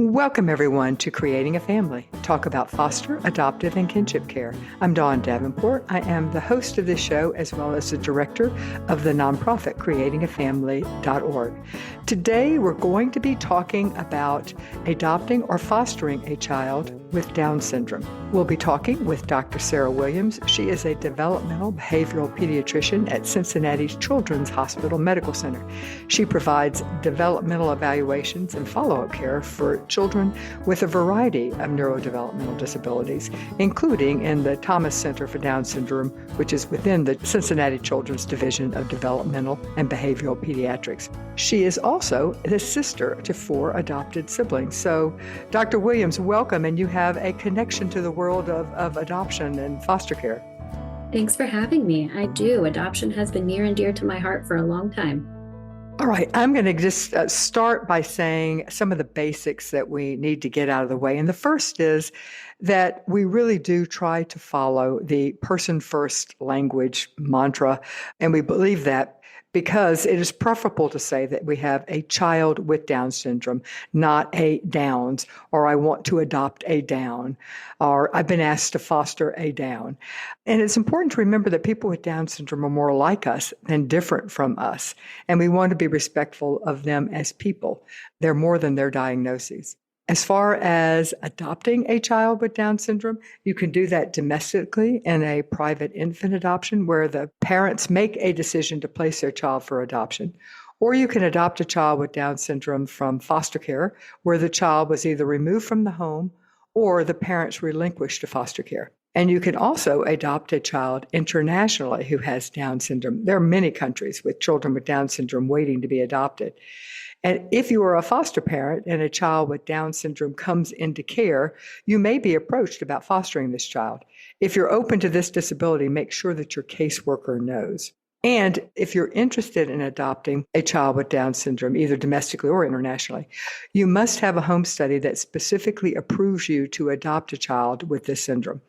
Welcome, everyone, to Creating a Family. Talk about foster, adoptive, and kinship care. I'm Dawn Davenport. I am the host of this show as well as the director of the nonprofit creatingafamily.org. Today, we're going to be talking about adopting or fostering a child with Down syndrome. We'll be talking with Dr. Sara Williams. She is a developmental-behavioral pediatrician at Cincinnati's Children's Hospital Medical Center. She provides developmental evaluations and follow-up care for children with a variety of neurodevelopmental disabilities, including in the Thomas Center for Down Syndrome, which is within the Cincinnati Children's Division of Developmental and Behavioral Pediatrics. She is also the sister to 4 adopted siblings. So, Dr. Williams, welcome, and you have a connection to the world of adoption and foster care. Thanks for having me. I do. Adoption has been near and dear to my heart for a long time. All right, I'm going to just start by saying some of the basics that we need to get out of the way. And the first is that we really do try to follow the person-first language mantra, and we believe that because it is preferable to say that we have a child with Down syndrome, not a Downs, or I want to adopt a Down, or I've been asked to foster a Down. And it's important to remember that people with Down syndrome are more like us than different from us, and we want to be respectful of them as people. They're more than their diagnoses. As far as adopting a child with Down syndrome, you can do that domestically in a private infant adoption where the parents make a decision to place their child for adoption. Or you can adopt a child with Down syndrome from foster care where the child was either removed from the home or the parents relinquished to foster care. And you can also adopt a child internationally who has Down syndrome. There are many countries with children with Down syndrome waiting to be adopted. And if you are a foster parent and a child with Down syndrome comes into care, you may be approached about fostering this child. If you're open to this disability, make sure that your caseworker knows. And if you're interested in adopting a child with Down syndrome, either domestically or internationally, you must have a home study that specifically approves you to adopt a child with this syndrome.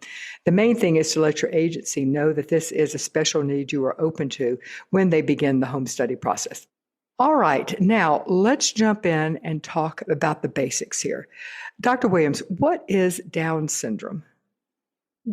The main thing is to let your agency know that this is a special need you are open to when they begin the home study process. All right, now let's jump in and talk about the basics here. Dr. Williams, what is Down syndrome?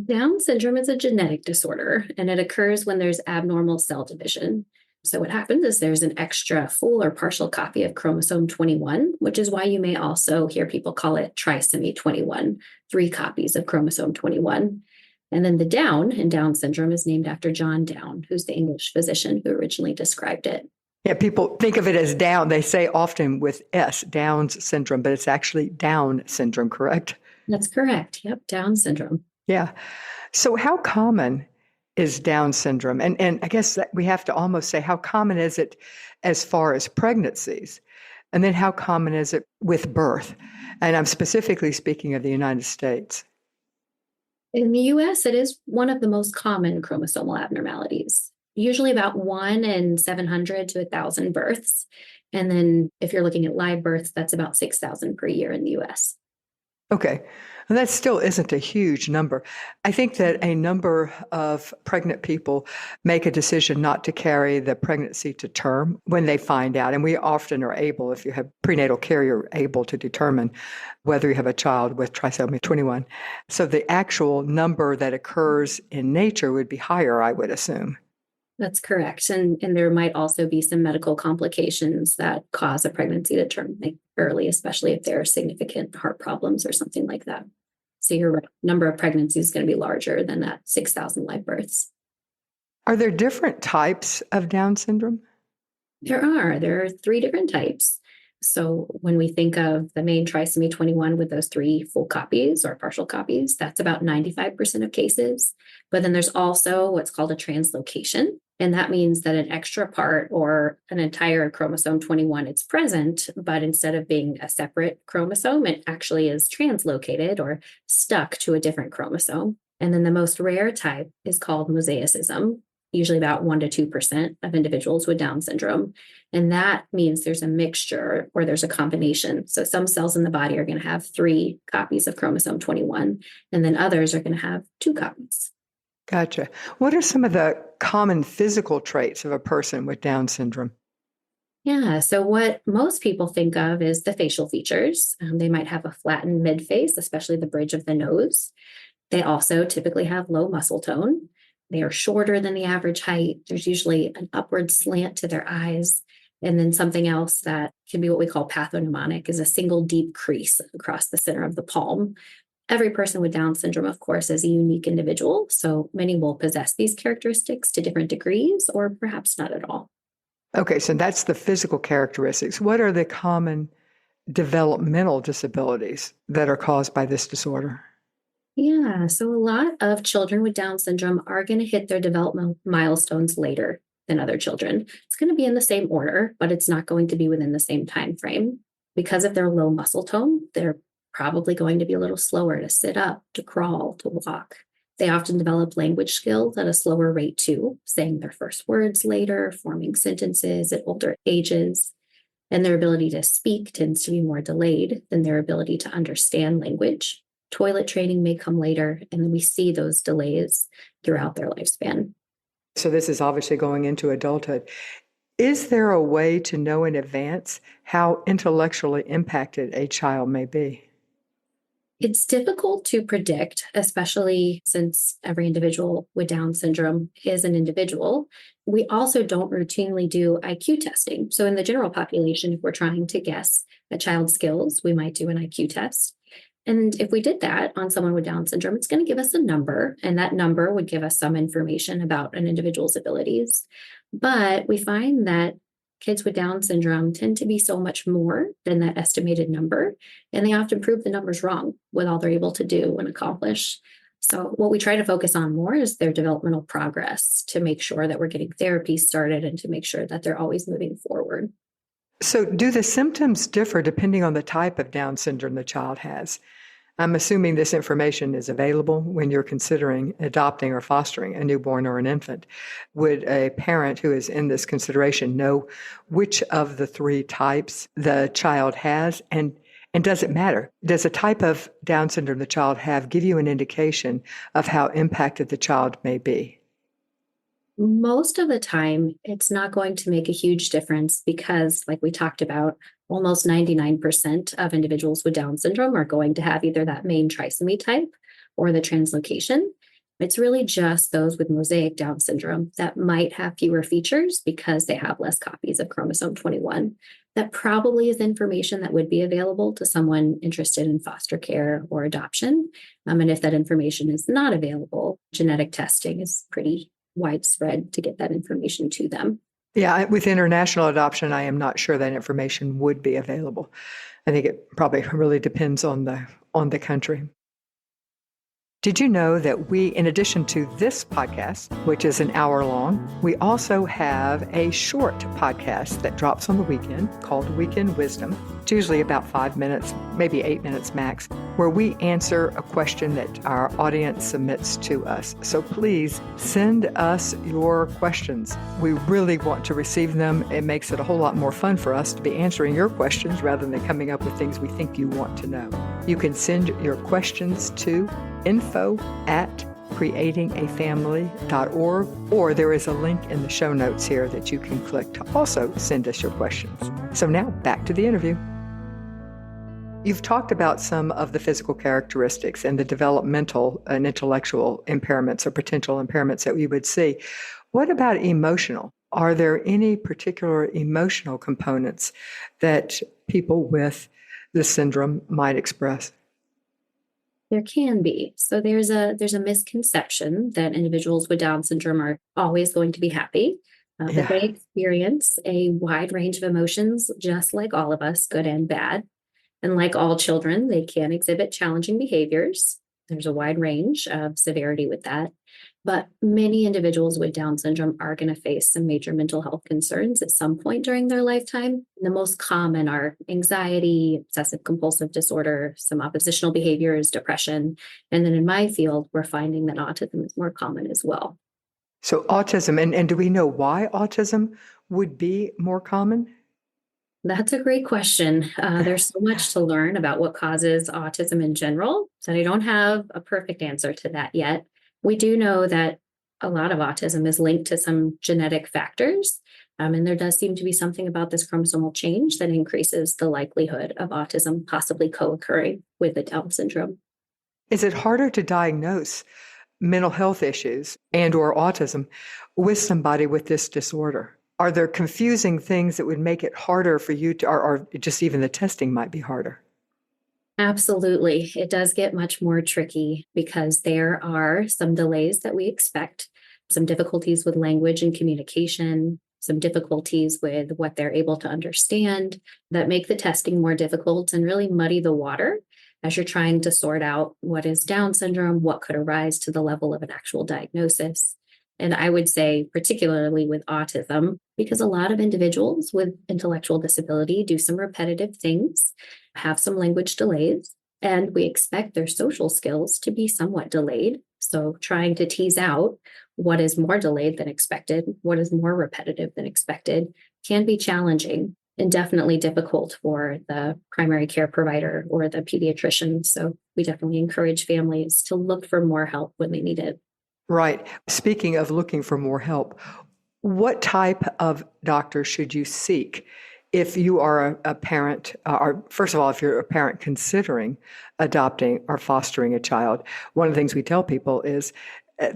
Down syndrome is a genetic disorder, and it occurs when there's abnormal cell division. So what happens is there's an extra full or partial copy of chromosome 21, which is why you may also hear people call it trisomy 21, 3 copies of chromosome 21. And then the Down in Down syndrome is named after John Down, who's the English physician who originally described it. Yeah, people think of it as Down. They say often with S, Down's syndrome, but it's actually Down syndrome, correct? That's correct. Yep, Down syndrome. Yeah. So how common is Down syndrome? And I guess that we have to almost say, how common is it as far as pregnancies? And then how common is it with birth? And I'm specifically speaking of the United States. In the US, it is one of the most common chromosomal abnormalities. Usually about 1 in 700 to 1,000 births. And then if you're looking at live births, that's about 6,000 per year in the US. Okay. And that still isn't a huge number. I think that a number of pregnant people make a decision not to carry the pregnancy to term when they find out. And we often are able, if you have prenatal care, you're able to determine whether you have a child with trisomy 21. So the actual number that occurs in nature would be higher, I would assume. That's correct. And there might also be some medical complications that cause a pregnancy to terminate early, especially if there are significant heart problems or something like that. So your number of pregnancies is going to be larger than that 6,000 live births. Are there different types of Down syndrome? There are 3 different types. So when we think of the main trisomy 21 with those 3 full copies or partial copies, that's about 95% of cases. But then there's also what's called a translocation. And that means that an extra part or an entire chromosome 21 is present, but instead of being a separate chromosome, it actually is translocated or stuck to a different chromosome. And then the most rare type is called mosaicism, usually about 1 to 2% of individuals with Down syndrome. And that means there's a mixture or there's a combination. So some cells in the body are going to have 3 copies of chromosome 21, and then others are going to have 2 copies. Gotcha. What are some of the common physical traits of a person with Down syndrome? Yeah. So, what most people think of is the facial features. They might have a flattened mid face, especially the bridge of the nose. They also typically have low muscle tone. They are shorter than the average height. There's usually an upward slant to their eyes. And then something else that can be what we call pathognomonic is a single deep crease across the center of the palm. Every person with Down syndrome, of course, is a unique individual. So many will possess these characteristics to different degrees or perhaps not at all. Okay, so that's the physical characteristics. What are the common developmental disabilities that are caused by this disorder? Yeah, so a lot of children with Down syndrome are going to hit their developmental milestones later than other children. It's going to be in the same order, but it's not going to be within the same time frame. Because of their low muscle tone, they're probably going to be a little slower to sit up, to crawl, to walk. They often develop language skills at a slower rate too, saying their first words later, forming sentences at older ages. And their ability to speak tends to be more delayed than their ability to understand language. Toilet training may come later, and then we see those delays throughout their lifespan. So this is obviously going into adulthood. Is there a way to know in advance how intellectually impacted a child may be? It's difficult to predict, especially since every individual with Down syndrome is an individual. We also don't routinely do IQ testing. So, in the general population, if we're trying to guess a child's skills, we might do an IQ test. And if we did that on someone with Down syndrome, it's going to give us a number, and that number would give us some information about an individual's abilities. But we find that kids with Down syndrome tend to be so much more than that estimated number, and they often prove the numbers wrong with all they're able to do and accomplish. So, what we try to focus on more is their developmental progress to make sure that we're getting therapy started and to make sure that they're always moving forward. So, do the symptoms differ depending on the type of Down syndrome the child has? I'm assuming this information is available when you're considering adopting or fostering a newborn or an infant. Would a parent who is in this consideration know which of the three types the child has? And does it matter? Does the type of Down syndrome the child have give you an indication of how impacted the child may be? Most of the time, it's not going to make a huge difference because, like we talked about, almost 99% of individuals with Down syndrome are going to have either that main trisomy type or the translocation. It's really just those with mosaic Down syndrome that might have fewer features because they have less copies of chromosome 21. That probably is information that would be available to someone interested in foster care or adoption. And if that information is not available, genetic testing is pretty widespread to get that information to them. Yeah, with international adoption, I am not sure that information would be available. I think it probably really depends on the country. Did you know that we, in addition to this podcast, which is an hour long, we also have a short podcast that drops on the weekend called Weekend Wisdom. It's usually about 5 minutes, maybe 8 minutes max, where we answer a question that our audience submits to us. So please send us your questions. We really want to receive them. It makes it a whole lot more fun for us to be answering your questions rather than coming up with things we think you want to know. You can send your questions to info@creatingafamily.org, or there is a link in the show notes here that you can click to also send us your questions. So now back to the interview. You've talked about some of the physical characteristics and the developmental and intellectual impairments or potential impairments that we would see. What about emotional? Are there any particular emotional components that people with the syndrome might express? There can be. So there's a misconception that individuals with Down syndrome are always going to be happy, but they Yeah. experience a wide range of emotions, just like all of us, good and bad. And like all children, they can exhibit challenging behaviors. There's a wide range of severity with that. But many individuals with Down syndrome are going to face some major mental health concerns at some point during their lifetime. The most common are anxiety, obsessive compulsive disorder, some oppositional behaviors, depression. And then in my field, we're finding that autism is more common as well. So autism, and do we know why autism would be more common? That's a great question. There's so much to learn about what causes autism in general, so I don't have a perfect answer to that yet. We do know that a lot of autism is linked to some genetic factors, And there does seem to be something about this chromosomal change that increases the likelihood of autism possibly co-occurring with the Down syndrome. Is it harder to diagnose mental health issues and or autism with somebody with this disorder? Are there confusing things that would make it harder for you to, or just even the testing might be harder? Absolutely. It does get much more tricky because there are some delays that we expect, some difficulties with language and communication, some difficulties with what they're able to understand that make the testing more difficult and really muddy the water as you're trying to sort out what is Down syndrome, what could arise to the level of an actual diagnosis. And I would say, particularly with autism, because a lot of individuals with intellectual disability do some repetitive things, have some language delays, and we expect their social skills to be somewhat delayed. So, trying to tease out what is more delayed than expected, what is more repetitive than expected, can be challenging and definitely difficult for the primary care provider or the pediatrician. So, we definitely encourage families to look for more help when they need it. Right. Speaking of looking for more help, what type of doctor should you seek if you are a parent, or first of all, if you're a parent considering adopting or fostering a child? One of the things we tell people is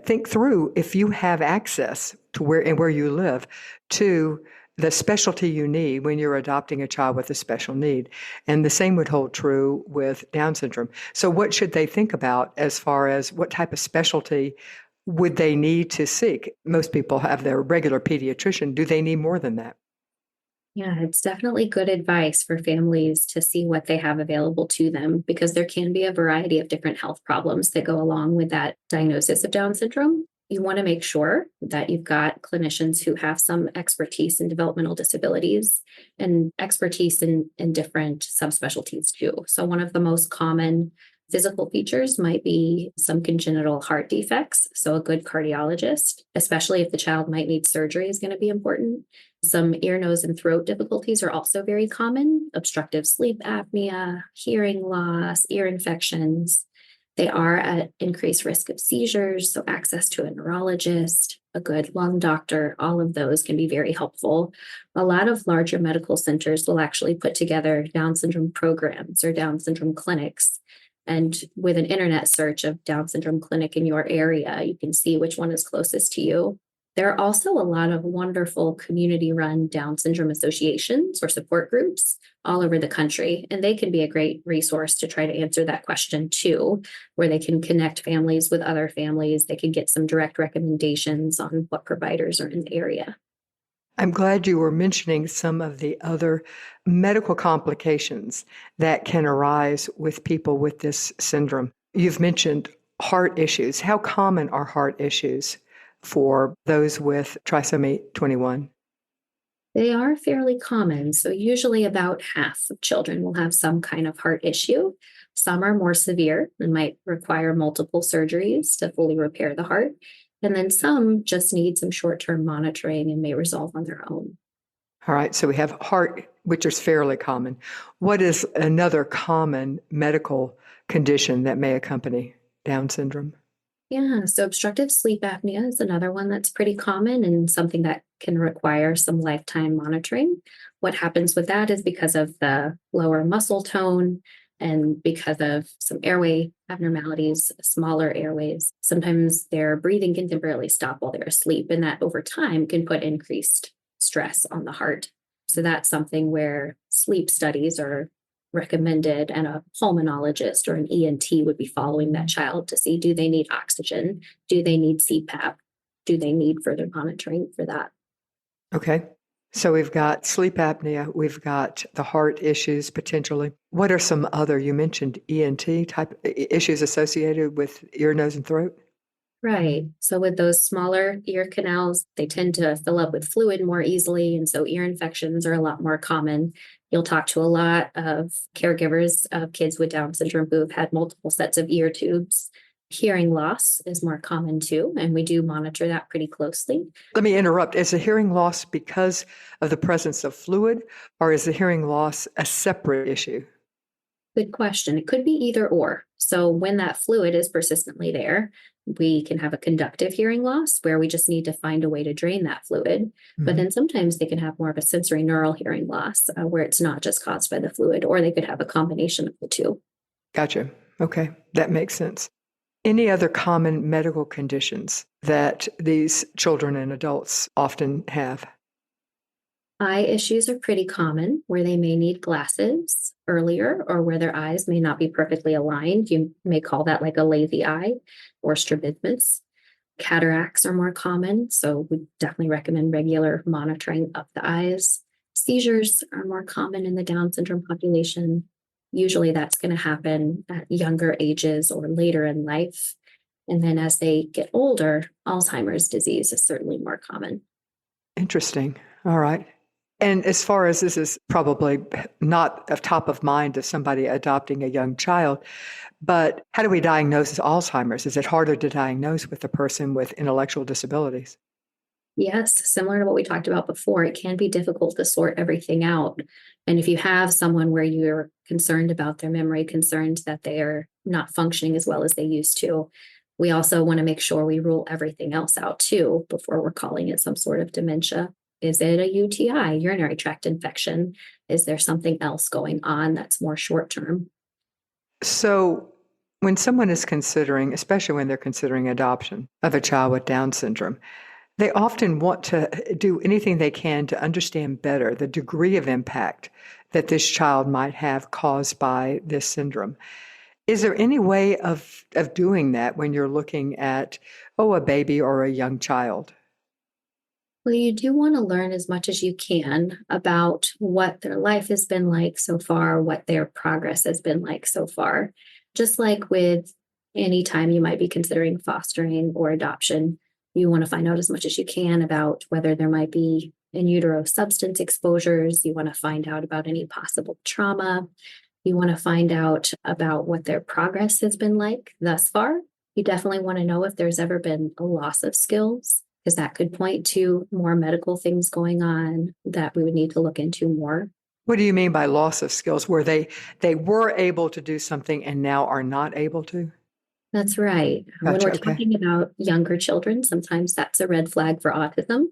think through if you have access to where you live to the specialty you need when you're adopting a child with a special need. And the same would hold true with Down syndrome. So what should they think about as far as what type of specialty would they need to seek? Most people have their regular pediatrician. Do they need more than that? Yeah, it's definitely good advice for families to see what they have available to them because there can be a variety of different health problems that go along with that diagnosis of Down syndrome. You want to make sure that you've got clinicians who have some expertise in developmental disabilities and expertise in different subspecialties too. So, one of the most common physical features might be some congenital heart defects. So, a good cardiologist, especially if the child might need surgery, is going to be important. Some ear, nose, and throat difficulties are also very common: obstructive sleep apnea, hearing loss, ear infections. They are at increased risk of seizures, so access to a neurologist, a good lung doctor, all of those can be very helpful. A lot of larger medical centers will actually put together Down syndrome programs or Down syndrome clinics. And with an internet search of Down syndrome clinic in your area, you can see which one is closest to you. There are also a lot of wonderful community run Down syndrome associations or support groups all over the country. And they can be a great resource to try to answer that question too, where they can connect families with other families. They can get some direct recommendations on what providers are in the area. I'm glad you were mentioning some of the other medical complications that can arise with people with this syndrome. You've mentioned heart issues. How common are heart issues for those with trisomy 21? They are fairly common. So, usually about half of children will have some kind of heart issue. Some are more severe and might require multiple surgeries to fully repair the heart. And then some just need some short term monitoring and may resolve on their own. All right, so we have heart, which is fairly common. What is another common medical condition that may accompany Down syndrome? Yeah, so obstructive sleep apnea is another one that's pretty common and something that can require some lifetime monitoring. What happens with that is because of the lower muscle tone and because of some airway abnormalities, smaller airways, sometimes their breathing can temporarily stop while they're asleep, and that over time can put increased stress on the heart. So that's something where sleep studies are recommended, and a pulmonologist or an ENT would be following that child to see, do they need oxygen? Do they need CPAP? Do they need further monitoring for that? Okay. So we've got sleep apnea, we've got the heart issues potentially. What are some other, you mentioned ENT type issues associated with ear, nose, and throat? Right. So with those smaller ear canals, they tend to fill up with fluid more easily. And so ear infections are a lot more common. You'll talk to a lot of caregivers of kids with Down syndrome who have had multiple sets of ear tubes. Hearing loss is more common too, and we do monitor that pretty closely. Let me interrupt. Is the hearing loss because of the presence of fluid, or is the hearing loss a separate issue? Good question. It could be either or. So when that fluid is persistently there, we can have a conductive hearing loss where we just need to find a way to drain that fluid. But then sometimes they can have more of a sensory neural hearing loss where it's not just caused by the fluid, or they could have a combination of the two. Gotcha. Okay, that makes sense. Any other common medical conditions that these children and adults often have? Eye issues are pretty common where they may need glasses earlier or where their eyes may not be perfectly aligned. You may call that like a lazy eye or strabismus. Cataracts are more common, so we definitely recommend regular monitoring of the eyes. Seizures are more common in the Down syndrome population. Usually that's going to happen at younger ages or later in life. And then as they get older, Alzheimer's disease is certainly more common. Interesting. All right. And as far as this is probably not of top of mind of somebody adopting a young child, but how do we diagnose Alzheimer's? Is it harder to diagnose with a person with intellectual disabilities? Yes, similar to what we talked about before, it can be difficult to sort everything out. And if you have someone where you're concerned about their memory, concerned that they are not functioning as well as they used to, we also want to make sure we rule everything else out too before we're calling it some sort of dementia. Is it a UTI, urinary tract infection? Is there something else going on that's more short term? So when someone is considering, especially when they're considering adoption of a child with Down syndrome, they often want to do anything they can to understand better the degree of impact that this child might have caused by this syndrome. Is there any way of doing that when you're looking at, a baby or a young child? Well, you do want to learn as much as you can about what their life has been like so far, what their progress has been like so far. Just like with any time you might be considering fostering or adoption, you want to find out as much as you can about whether there might be in utero substance exposures. You want to find out about any possible trauma. You want to find out about what their progress has been like thus far. You definitely want to know if there's ever been a loss of skills, because that could point to more medical things going on that we would need to look into more. What do you mean by loss of skills? Where they were able to do something and now are not able to? That's right. When Gotcha. we're Okay. talking about younger children, sometimes that's a red flag for autism.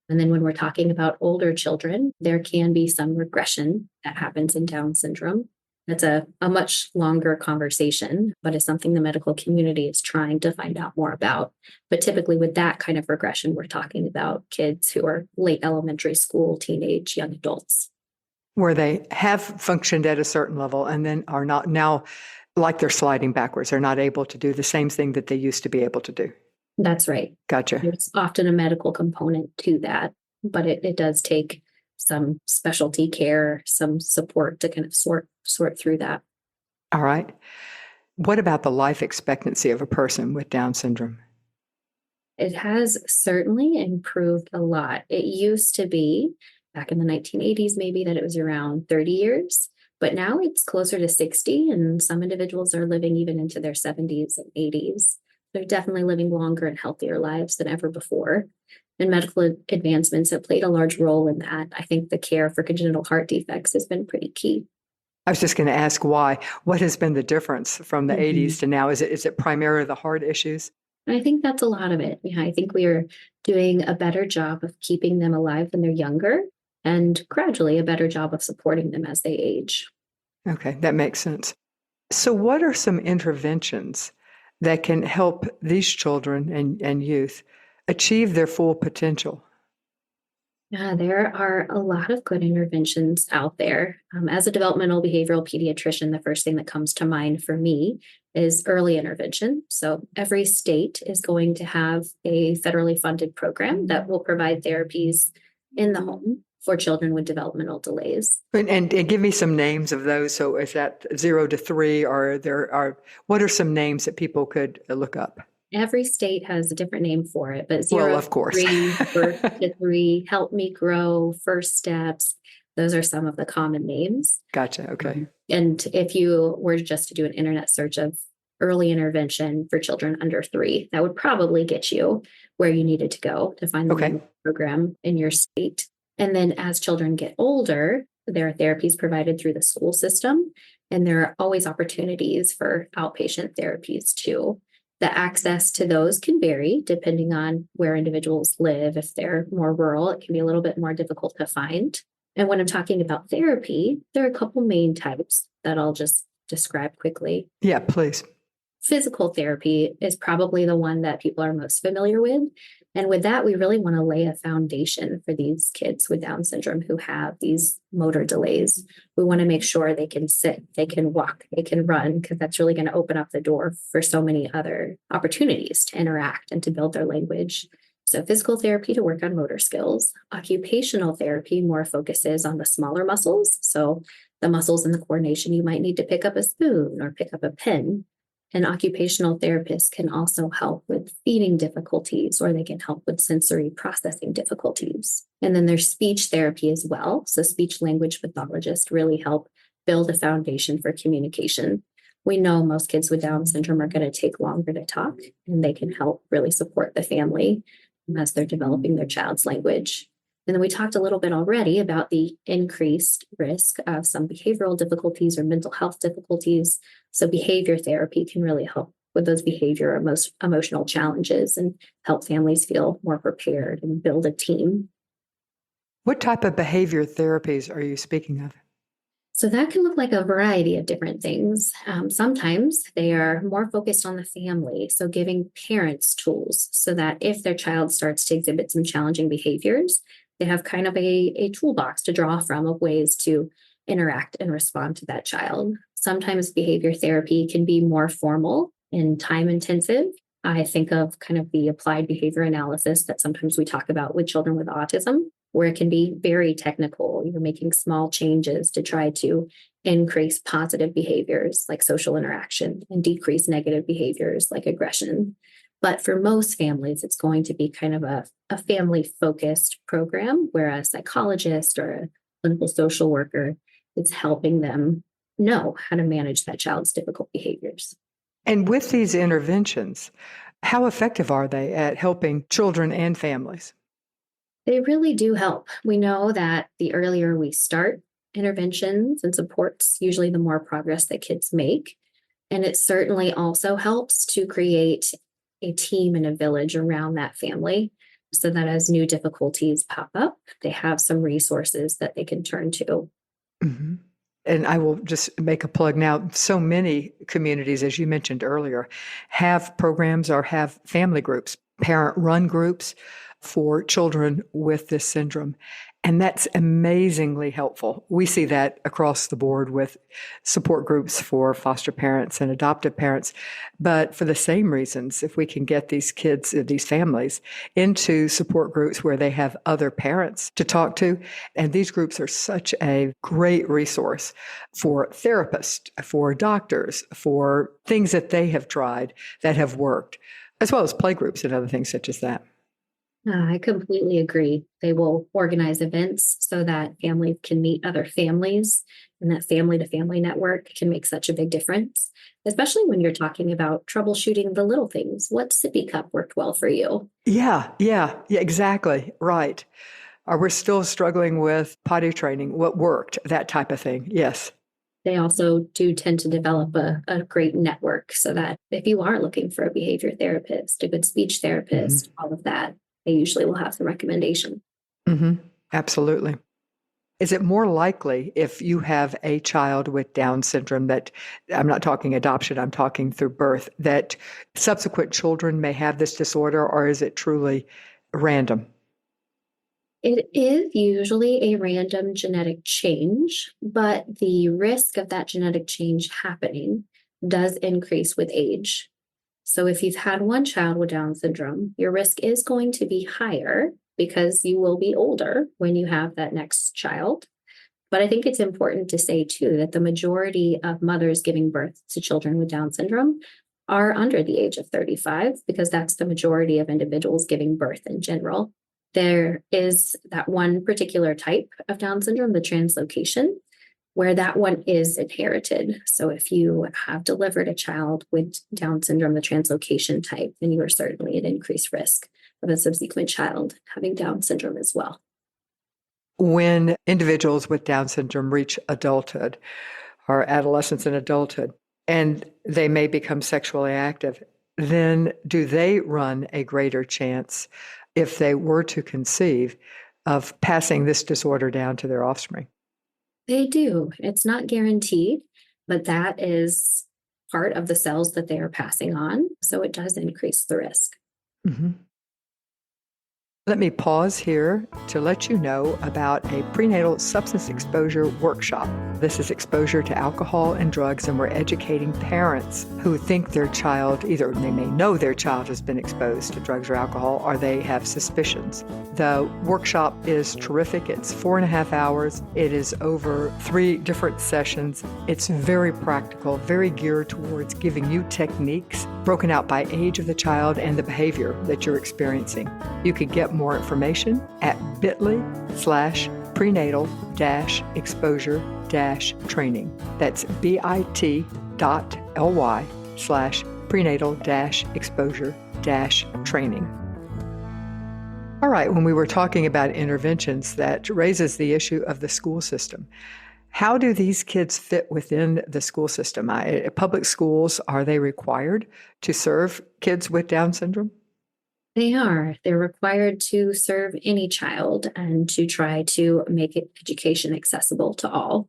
And then when we're talking about older children, there can be some regression that happens in Down syndrome. That's a much longer conversation, but it's something the medical community is trying to find out more about. But typically, with that kind of regression, we're talking about kids who are late elementary school, teenage, young adults. Where they have functioned at a certain level and then are not now, like they're sliding backwards. They're not able to do the same thing that they used to be able to do. That's right. Gotcha. There's often a medical component to that, but it does take some specialty care, some support to kind of sort through that. All right. What about the life expectancy of a person with Down syndrome? It has certainly improved a lot. It used to be back in the 1980s, maybe that it was around 30 years, but now it's closer to 60, and some individuals are living even into their 70s and 80s. They're definitely living longer and healthier lives than ever before. And medical advancements have played a large role in that. I think the care for congenital heart defects has been pretty key. I was just going to ask why. What has been the difference from the Mhm. 80s to now? Is it primarily the heart issues? And I think that's a lot of it. Yeah, I think we are doing a better job of keeping them alive when they're younger and gradually a better job of supporting them as they age. Okay, that makes sense. So, what are some interventions that can help these children and youth achieve their full potential? Yeah, there are a lot of good interventions out there. As a developmental behavioral pediatrician, the first thing that comes to mind for me is early intervention. So every state is going to have a federally funded program that will provide therapies in the home for children with developmental delays. And give me some names of those. So, is that 0 to 3, or what are some names that people could look up? Every state has a different name for it, but Well, 0 to of course. 3, birth to 3, help me grow, first steps. Those are some of the common names. Gotcha. Okay. And if you were just to do an internet search of early intervention for children under 3, that would probably get you where you needed to go to find the Okay. name of the program in your state. And then as children get older, there are therapies provided through the school system, and there are always opportunities for outpatient therapies too. The access to those can vary depending on where individuals live. If they're more rural, it can be a little bit more difficult to find. And when I'm talking about therapy, there are a couple main types that I'll just describe quickly. Yeah, please. Physical therapy is probably the one that people are most familiar with. And with that, we really want to lay a foundation for these kids with Down syndrome who have these motor delays. We want to make sure they can sit, they can walk, they can run, because that's really going to open up the door for so many other opportunities to interact and to build their language. So physical therapy to work on motor skills. Occupational therapy more focuses on the smaller muscles. So the muscles and the coordination, you might need to pick up a spoon or pick up a pen. An occupational therapist can also help with feeding difficulties, or they can help with sensory processing difficulties. And then there's speech therapy as well. So speech language pathologists really help build a foundation for communication. We know most kids with Down syndrome are going to take longer to talk, and they can help really support the family as they're developing their child's language. And then we talked a little bit already about the increased risk of some behavioral difficulties or mental health difficulties. So behavior therapy can really help with those behavior or most emotional challenges and help families feel more prepared and build a team. What type of behavior therapies are you speaking of? So that can look like a variety of different things. Sometimes they are more focused on the family. So giving parents tools so that if their child starts to exhibit some challenging behaviors, they have kind of a toolbox to draw from of ways to interact and respond to that child. Sometimes behavior therapy can be more formal and time intensive. I think of kind of the applied behavior analysis that sometimes we talk about with children with autism, where it can be very technical. You're making small changes to try to increase positive behaviors like social interaction and decrease negative behaviors like aggression. But for most families, it's going to be kind of a family-focused program where a psychologist or a clinical social worker is helping them know how to manage that child's difficult behaviors. And with these interventions, how effective are they at helping children and families? They really do help. We know that the earlier we start interventions and supports, usually the more progress that kids make. And it certainly also helps to create a team and a village around that family so that as new difficulties pop up, they have some resources that they can turn to. Mm-hmm. And I will just make a plug now. So many communities, as you mentioned earlier, have programs or have family groups, parent-run groups for children with this syndrome. And that's amazingly helpful. We see that across the board with support groups for foster parents and adoptive parents. But for the same reasons, if we can get these kids, these families, into support groups where they have other parents to talk to, and these groups are such a great resource for therapists, for doctors, for things that they have tried that have worked, as well as play groups and other things such as that. I completely agree. They will organize events so that families can meet other families, and that family to family network can make such a big difference, especially when you're talking about troubleshooting the little things. What sippy cup worked well for you? Yeah, exactly. Right. Or we're still struggling with potty training. What worked? That type of thing. Yes. They also do tend to develop a great network so that if you are looking for a behavior therapist, a good speech therapist, all of that, they usually will have some recommendation. Mm-hmm. Absolutely. Is it more likely if you have a child with Down syndrome that, I'm not talking adoption, I'm talking through birth, that subsequent children may have this disorder, or is it truly random? It is usually a random genetic change, but the risk of that genetic change happening does increase with age. So if you've had one child with Down syndrome, your risk is going to be higher because you will be older when you have that next child. But I think it's important to say, too, that the majority of mothers giving birth to children with Down syndrome are under the age of 35, because that's the majority of individuals giving birth in general. There is that one particular type of Down syndrome, the translocation, where that one is inherited. So if you have delivered a child with Down syndrome, the translocation type, then you are certainly at increased risk of a subsequent child having Down syndrome as well. When individuals with Down syndrome reach adulthood or adolescence and adulthood, and they may become sexually active, then do they run a greater chance, if they were to conceive, of passing this disorder down to their offspring? They do. It's not guaranteed, but that is part of the cells that they are passing on. So it does increase the risk. Mhm. Let me pause here to let you know about a prenatal substance exposure workshop. This is exposure to alcohol and drugs, and we're educating parents who think their child, either they may know their child has been exposed to drugs or alcohol, or they have suspicions. The workshop is terrific. It's 4.5 hours. It is over 3 different sessions. It's very practical, very geared towards giving you techniques broken out by age of the child and the behavior that you're experiencing. You could get more information at bit.ly/prenatal-exposure-training. That's bit.ly/prenatal-exposure-training. All right, when we were talking about interventions, that raises the issue of the school system. How do these kids fit within the school system? Public schools, are they required to serve kids with Down syndrome? They are. They're required to serve any child and to try to make education accessible to all.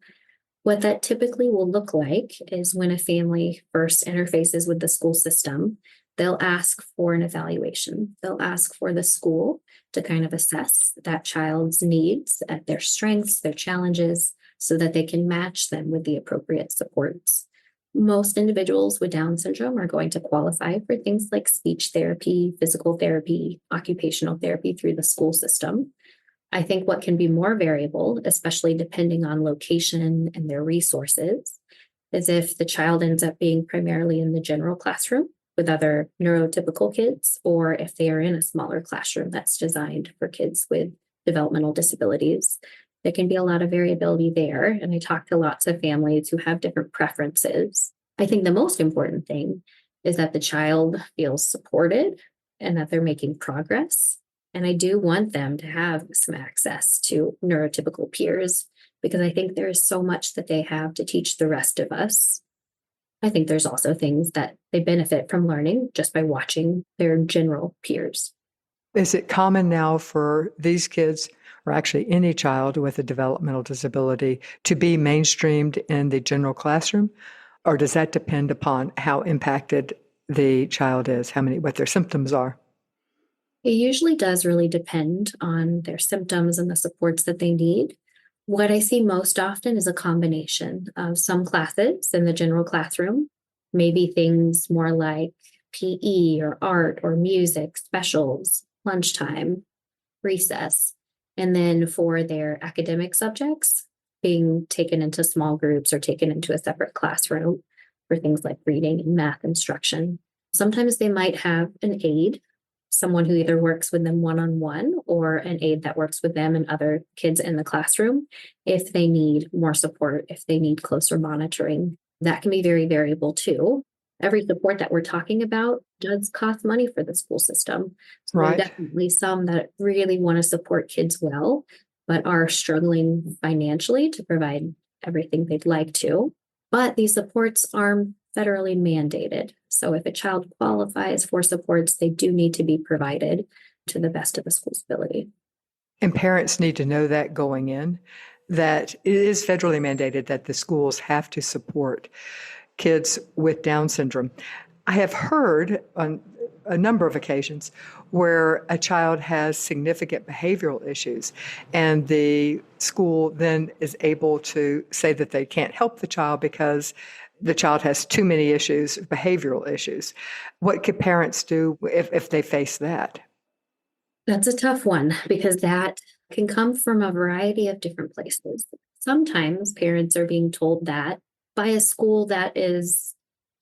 What that typically will look like is when a family first interfaces with the school system, they'll ask for an evaluation. They'll ask for the school to kind of assess that child's needs, at their strengths, their challenges, so that they can match them with the appropriate supports. Most individuals with Down syndrome are going to qualify for things like speech therapy, physical therapy, occupational therapy through the school system. I think what can be more variable, especially depending on location and their resources, is if the child ends up being primarily in the general classroom with other neurotypical kids, or if they are in a smaller classroom that's designed for kids with developmental disabilities. There can be a lot of variability there. And I talk to lots of families who have different preferences. I think the most important thing is that the child feels supported and that they're making progress. And I do want them to have some access to neurotypical peers, because I think there is so much that they have to teach the rest of us. I think there's also things that they benefit from learning just by watching their general peers. Is it common now for these kids, or actually any child with a developmental disability, to be mainstreamed in the general classroom? Or does that depend upon how impacted the child is, what their symptoms are? It usually does really depend on their symptoms and the supports that they need. What I see most often is a combination of some classes in the general classroom, maybe things more like PE or art or music, specials, lunchtime, recess. And then for their academic subjects, being taken into small groups or taken into a separate classroom for things like reading and math instruction. Sometimes they might have an aide, someone who either works with them one-on-one or an aide that works with them and other kids in the classroom if they need more support, if they need closer monitoring. That can be very variable too. Every support that we're talking about does cost money for the school system. So there are Right. definitely some that really want to support kids well, but are struggling financially to provide everything they'd like to. But these supports are federally mandated. So if a child qualifies for supports, they do need to be provided to the best of the school's ability. And parents need to know that going in, that it is federally mandated that the schools have to support kids with Down syndrome. I have heard on a number of occasions where a child has significant behavioral issues, and the school then is able to say that they can't help the child because the child has too many issues, behavioral issues. What could parents do if they face that? That's a tough one because that can come from a variety of different places. Sometimes parents are being told that by a school that is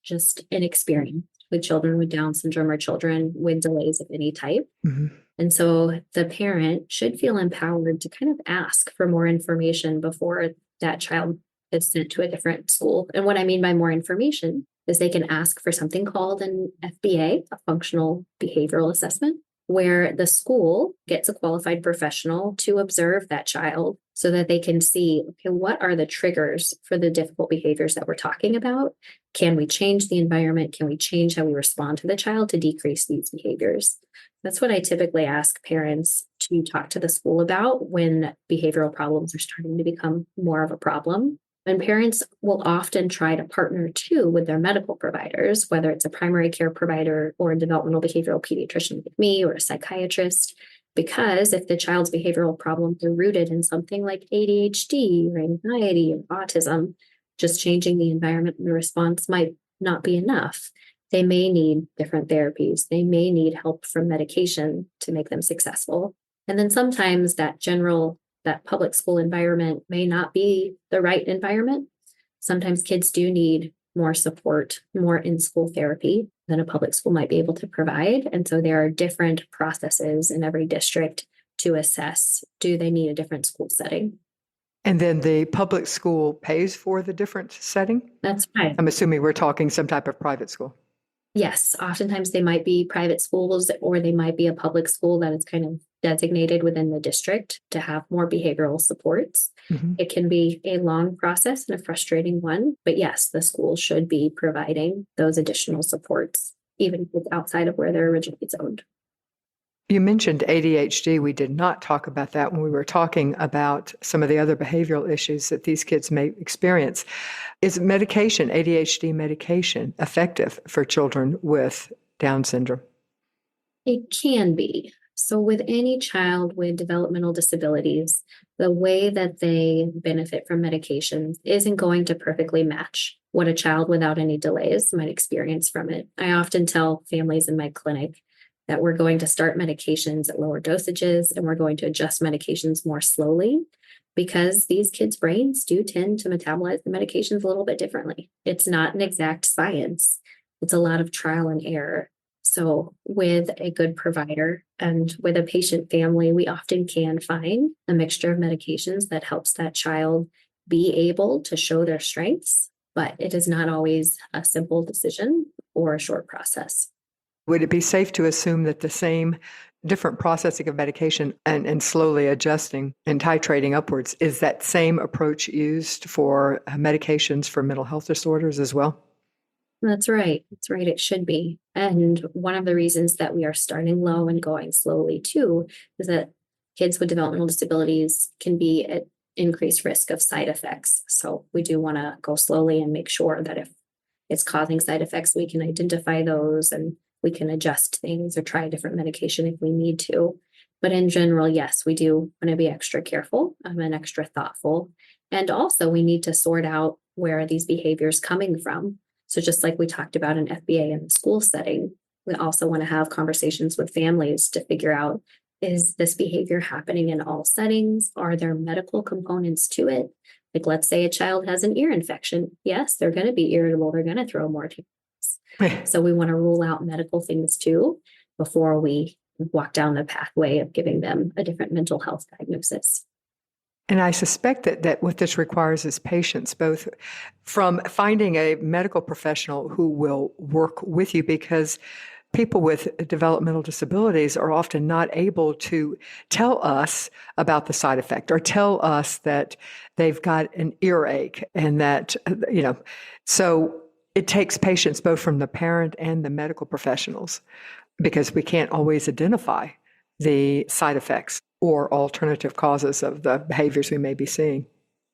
just inexperienced with children with Down syndrome or children with delays of any type. Mm-hmm. And so the parent should feel empowered to kind of ask for more information before that child is sent to a different school. And what I mean by more information is they can ask for something called an FBA, a functional behavioral assessment, where the school gets a qualified professional to observe that child so that they can see, okay, what are the triggers for the difficult behaviors that we're talking about? Can we change the environment? Can we change how we respond to the child to decrease these behaviors? That's what I typically ask parents to talk to the school about when behavioral problems are starting to become more of a problem. And parents will often try to partner too with their medical providers, whether it's a primary care provider or a developmental behavioral pediatrician like me or a psychiatrist. Because if the child's behavioral problems are rooted in something like ADHD or anxiety or autism, just changing the environment and the response might not be enough. They may need different therapies. They may need help from medication to make them successful. And then sometimes that public school environment may not be the right environment. Sometimes kids do need more support, more in-school therapy than a public school might be able to provide. And so there are different processes in every district to assess, do they need a different school setting? And then the public school pays for the different setting? That's right. I'm assuming we're talking some type of private school. Yes, oftentimes they might be private schools or they might be a public school that is kind of designated within the district to have more behavioral supports. Mhm. It can be a long process and a frustrating one, but yes, the school should be providing those additional supports, even if it's outside of where they're originally zoned. You mentioned ADHD. We did not talk about that when we were talking about some of the other behavioral issues that these kids may experience. Is medication, ADHD medication, effective for children with Down syndrome? It can be. So, with any child with developmental disabilities, the way that they benefit from medications isn't going to perfectly match what a child without any delays might experience from it. I often tell families in my clinic that we're going to start medications at lower dosages and we're going to adjust medications more slowly because these kids' brains do tend to metabolize the medications a little bit differently. It's not an exact science, it's a lot of trial and error. So, with a good provider and with a patient family, we often can find a mixture of medications that helps that child be able to show their strengths, but it is not always a simple decision or a short process. Would it be safe to assume that the same different processing of medication and slowly adjusting and titrating upwards is that same approach used for medications for mental health disorders as well? That's right. That's right. It should be. And one of the reasons that we are starting low and going slowly too is that kids with developmental disabilities can be at increased risk of side effects. So we do want to go slowly and make sure that if it's causing side effects, we can identify those and we can adjust things or try a different medication if we need to. But in general, yes, we do want to be extra careful and extra thoughtful. And also, we need to sort out where are these behaviors coming from. So just like we talked about in FBA in the school setting, we also want to have conversations with families to figure out, is this behavior happening in all settings? Are there medical components to it? Like, let's say a child has an ear infection. Yes, they're going to be irritable. They're going to throw more tantrums. So we want to rule out medical things too before we walk down the pathway of giving them a different mental health diagnosis. And I suspect that what this requires is patience, both from finding a medical professional who will work with you, because people with developmental disabilities are often not able to tell us about the side effect or tell us that they've got an earache and that, so it takes patience both from the parent and the medical professionals because we can't always identify the side effects or alternative causes of the behaviors we may be seeing.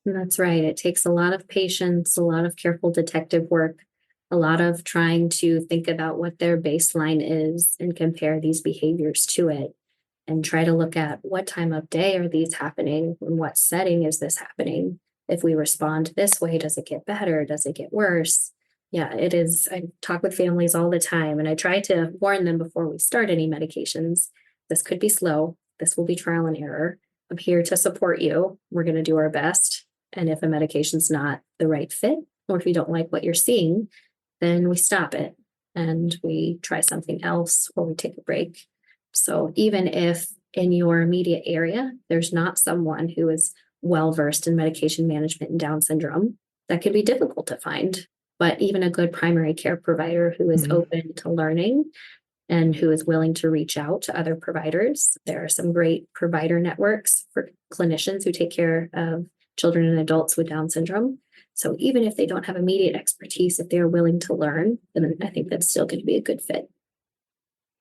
That's right. It takes a lot of patience, a lot of careful detective work, a lot of trying to think about what their baseline is and compare these behaviors to it and try to look at what time of day are these happening? In what setting is this happening? If we respond this way, does it get better? Does it get worse? Yeah, it is. I talk with families all the time and I try to warn them before we start any medications. This could be slow. This will be trial and error. I'm here to support you. We're going to do our best. And if a medication's not the right fit, or if you don't like what you're seeing, then we stop it and we try something else or we take a break. So even if in your immediate area, there's not someone who is well versed in medication management and Down syndrome, that can be difficult to find. But even a good primary care provider who is open to learning and who is willing to reach out to other providers. There are some great provider networks for clinicians who take care of children and adults with Down syndrome. So even if they don't have immediate expertise, if they're willing to learn, then I think that's still going to be a good fit.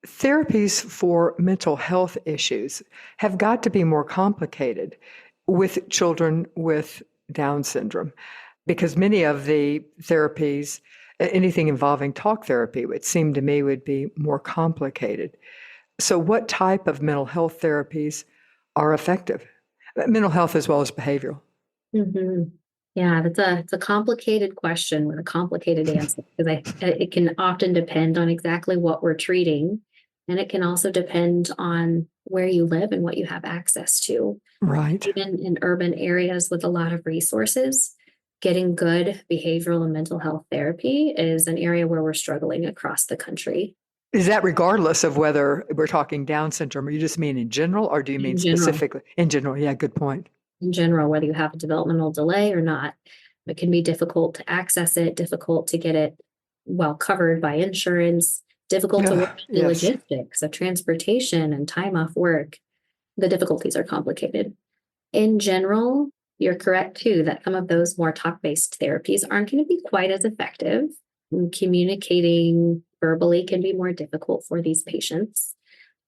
Therapies for mental health issues have got to be more complicated with children with Down syndrome because many of the therapies, anything involving talk therapy, it seemed to me would be more complicated. So, what type of mental health therapies are effective? Mental health as well as behavioral. hmm Yeah, it's a complicated question with a complicated answer because it can often depend on exactly what we're treating, and it can also depend on where you live and what you have access to. Right. Even in urban areas with a lot of resources, getting good behavioral and mental health therapy is an area where we're struggling across the country. Is that regardless of whether we're talking Down syndrome, or you just mean in general, or do you mean In general, specifically? In general, yeah, good point. whether you have a developmental delay or not, it can be difficult to access it, difficult to get it well covered by insurance, difficult to work Ugh, out the yes. logistics of transportation and time off work. The difficulties are complicated. In general, you're correct too that some of those more talk-based therapies aren't going to be quite as effective. Communicating verbally can be more difficult for these patients.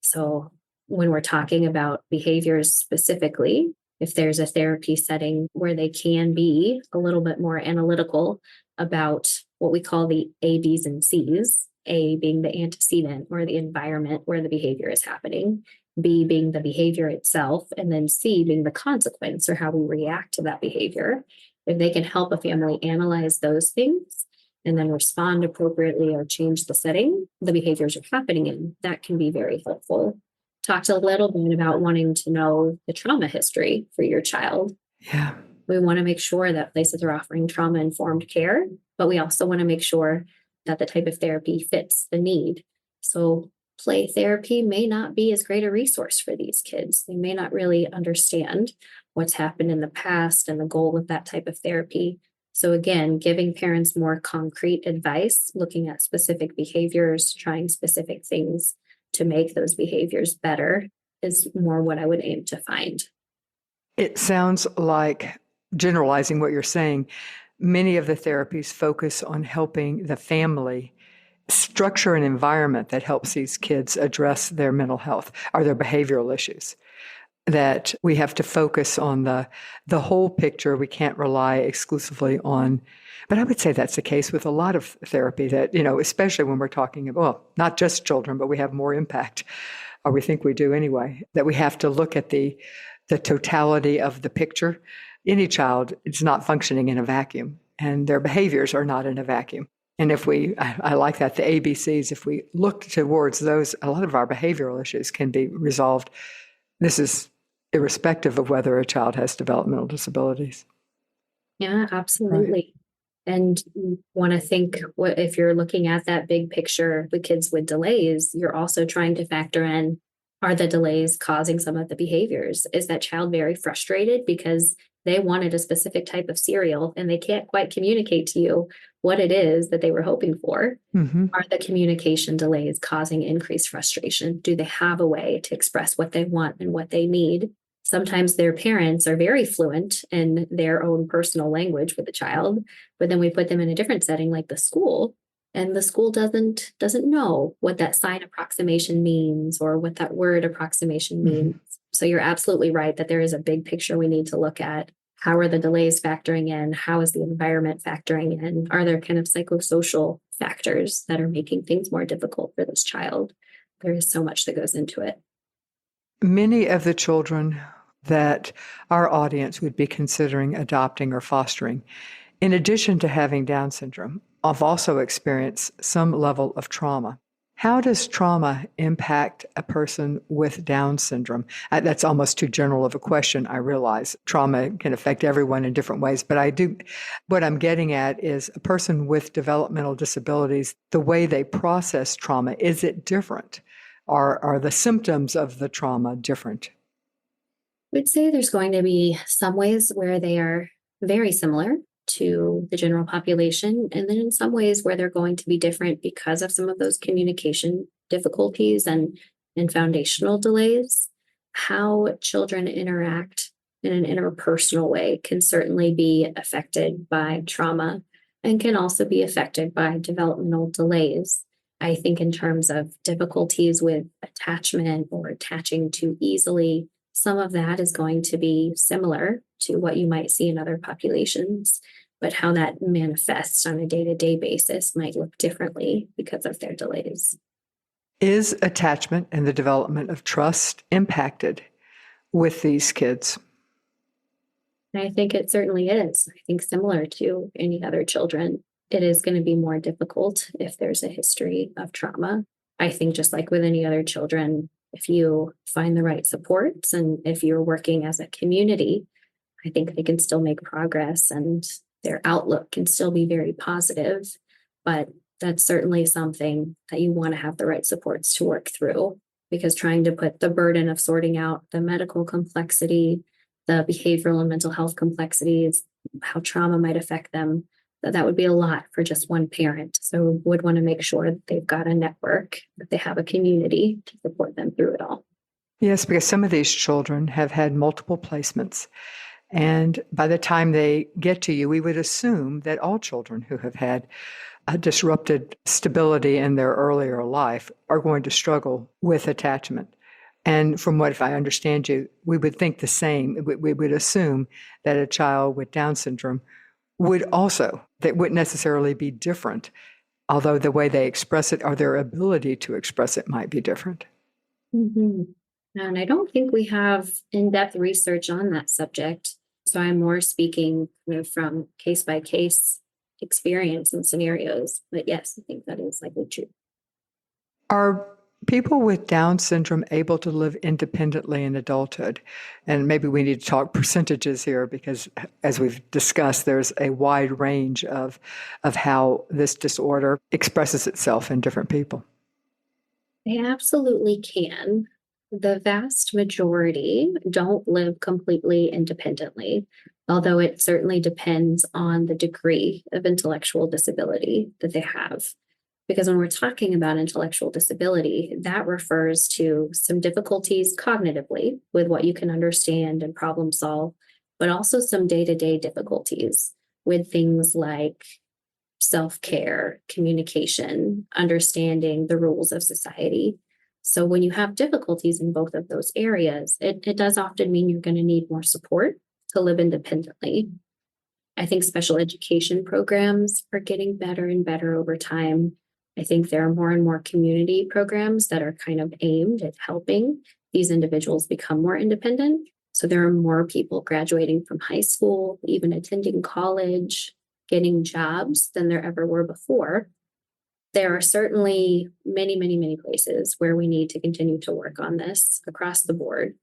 So when we're talking about behaviors specifically, if there's a therapy setting where they can be a little bit more analytical about what we call the A, B's, and C's, A being the antecedent or the environment where the behavior is happening, B being the behavior itself, and then C being the consequence or how we react to that behavior. If they can help a family analyze those things and then respond appropriately or change the setting the behaviors are happening in, that can be very helpful. Talked a little bit about wanting to know the trauma history for your child. Yeah. We want to make sure that places are offering trauma informed care, but we also want to make sure that the type of therapy fits the need. So play therapy may not be as great a resource for these kids. They may not really understand what's happened in the past and the goal of that type of therapy. So again, giving parents more concrete advice, looking at specific behaviors, trying specific things to make those behaviors better is more what I would aim to find. It sounds like, generalizing what you're saying, many of the therapies focus on helping the family structure an environment that helps these kids address their mental health or their behavioral issues. That we have to focus on the whole picture. We can't rely exclusively on, but I would say that's the case with a lot of therapy that, especially when we're talking about, well, not just children, but we have more impact, or we think we do anyway, that we have to look at the totality of the picture. Any child is not functioning in a vacuum, and their behaviors are not in a vacuum. And if I like that, the ABCs, if we look towards those, a lot of our behavioral issues can be resolved. This is irrespective of whether a child has developmental disabilities. Yeah, Right. absolutely. And you want to think what if you're looking at that big picture with kids with delays, you're also trying to factor in, are the delays causing some of the behaviors? Is that child very frustrated because they wanted a specific type of cereal and they can't quite communicate to you what it is that they were hoping for? Mm-hmm. Are the communication delays causing increased frustration? Do they have a way to express what they want and what they need? Sometimes their parents are very fluent in their own personal language with the child, but then we put them in a different setting like the school, and the school doesn't know what that sign approximation means or what that word approximation means. So you're absolutely right that there is a big picture we need to look at. How are the delays factoring in? How is the environment factoring in? Are there kind of psychosocial factors that are making things more difficult for this child? There is so much that goes into it. Many of the children that our audience would be considering adopting or fostering, in addition to having Down syndrome, have also experienced some level of trauma. How does trauma impact a person with Down syndrome? That's almost too general of a question, I realize. Trauma can affect everyone in different ways, but what I'm getting at is a person with developmental disabilities, the way they process trauma, is it different? Are the symptoms of the trauma different? I would say there's going to be some ways where they are very similar to the general population, and then in some ways where they're going to be different because of some of those communication difficulties and foundational delays, how children interact in an interpersonal way can certainly be affected by trauma and can also be affected by developmental delays. I think in terms of difficulties with attachment or attaching too easily, some of that is going to be similar to what you might see in other populations, but how that manifests on a day-to-day basis might look differently because of their delays. Is attachment and the development of trust impacted with these kids? And I think it certainly is. I think similar to any other children, it is going to be more difficult if there's a history of trauma. I think just like with any other children, if you find the right supports and if you're working as a community, I think they can still make progress and their outlook can still be very positive. But that's certainly something that you want to have the right supports to work through, because trying to put the burden of sorting out the medical complexity, the behavioral and mental health complexities, how trauma might affect them, that would be a lot for just one parent. So would want to make sure that they've got a network, that they have a community to support them through it all. Yes, because some of these children have had multiple placements. And by the time they get to you, we would assume that all children who have had a disrupted stability in their earlier life are going to struggle with attachment. And from what, if I understand you, we would think the same. We would assume that a child with Down syndrome would also, that wouldn't necessarily be different, although the way they express it or their ability to express it might be different. Mm-hmm. And I don't think we have in-depth research on that subject. So I'm more speaking from case by case experience and scenarios. But yes, I think that is likely true. Are people with Down syndrome able to live independently in adulthood? And maybe we need to talk percentages here because, as we've discussed, there's a wide range of how this disorder expresses itself in different people. They absolutely can. The vast majority don't live completely independently, although it certainly depends on the degree of intellectual disability that they have. Because when we're talking about intellectual disability, that refers to some difficulties cognitively with what you can understand and problem solve, but also some day-to-day difficulties with things like self-care, communication, understanding the rules of society. So when you have difficulties in both of those areas, it does often mean you're going to need more support to live independently. I think special education programs are getting better and better over time. I think there are more and more community programs that are kind of aimed at helping these individuals become more independent. So there are more people graduating from high school, even attending college, getting jobs than there ever were before. There are certainly many, many, many places where we need to continue to work on this across the board,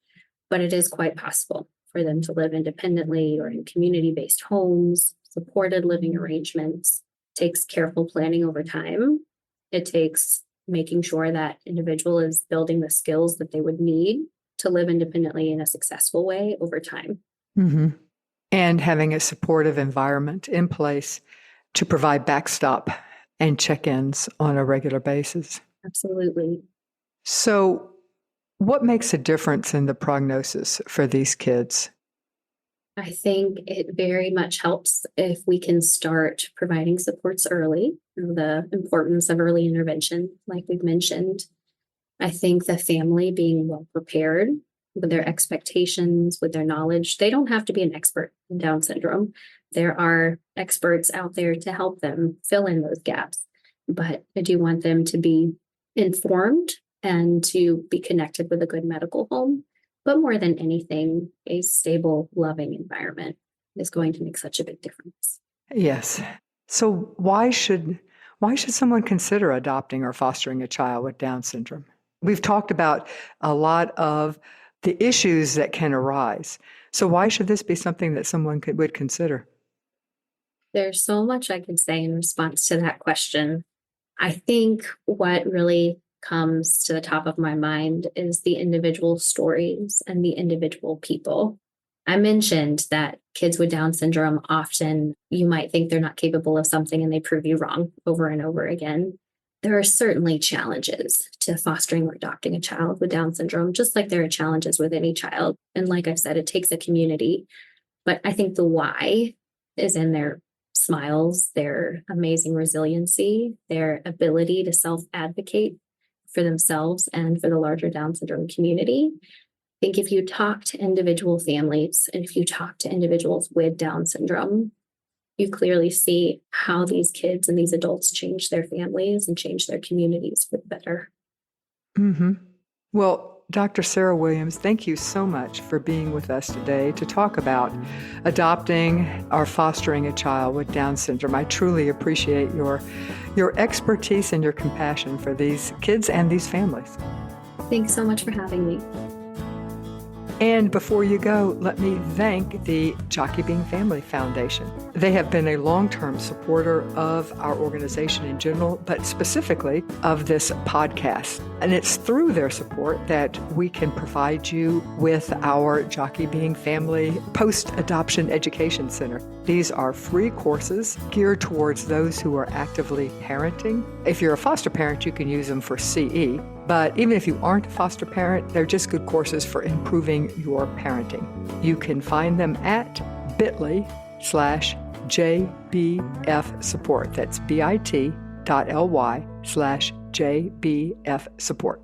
but it is quite possible for them to live independently or in community-based homes, supported living arrangements. It takes careful planning over time. It takes making sure that individual is building the skills that they would need to live independently in a successful way over time. Mm-hmm. And having a supportive environment in place to provide backstop and check-ins on a regular basis. Absolutely. So what makes a difference in the prognosis for these kids? I think it very much helps if we can start providing supports early, the importance of early intervention, like we've mentioned. I think the family being well prepared with their expectations, with their knowledge. They don't have to be an expert in Down syndrome. There are experts out there to help them fill in those gaps. But I do want them to be informed and to be connected with a good medical home. But more than anything, a stable, loving environment is going to make such a big difference. Yes. So why should someone consider adopting or fostering a child with Down syndrome? We've talked about a lot of the issues that can arise. So why should this be something that someone would consider? There's so much I could say in response to that question. I think what really comes to the top of my mind is the individual stories and the individual people. I mentioned that kids with Down syndrome often, you might think they're not capable of something and they prove you wrong over and over again. There are certainly challenges to fostering or adopting a child with Down syndrome, just like there are challenges with any child. And like I've said, it takes a community. But I think the why is in their smiles, their amazing resiliency, their ability to self-advocate for themselves and for the larger Down syndrome community. I think if you talk to individual families and if you talk to individuals with Down syndrome, you clearly see how these kids and these adults change their families and change their communities for the better. Mm-hmm. Well, Dr. Sara Williams, thank you so much for being with us today to talk about adopting or fostering a child with Down syndrome. I truly appreciate your expertise and your compassion for these kids and these families. Thanks so much for having me. And before you go, let me thank the Jockey Being Family Foundation. They have been a long-term supporter of our organization in general, but specifically of this podcast. And it's through their support that we can provide you with our Jockey Being Family Post-Adoption Education Center. These are free courses geared towards those who are actively parenting. If you're a foster parent, you can use them for CE. But even if you aren't a foster parent, they're just good courses for improving your parenting. You can find them at bit.ly/JBF support. That's bit.ly/JBF support.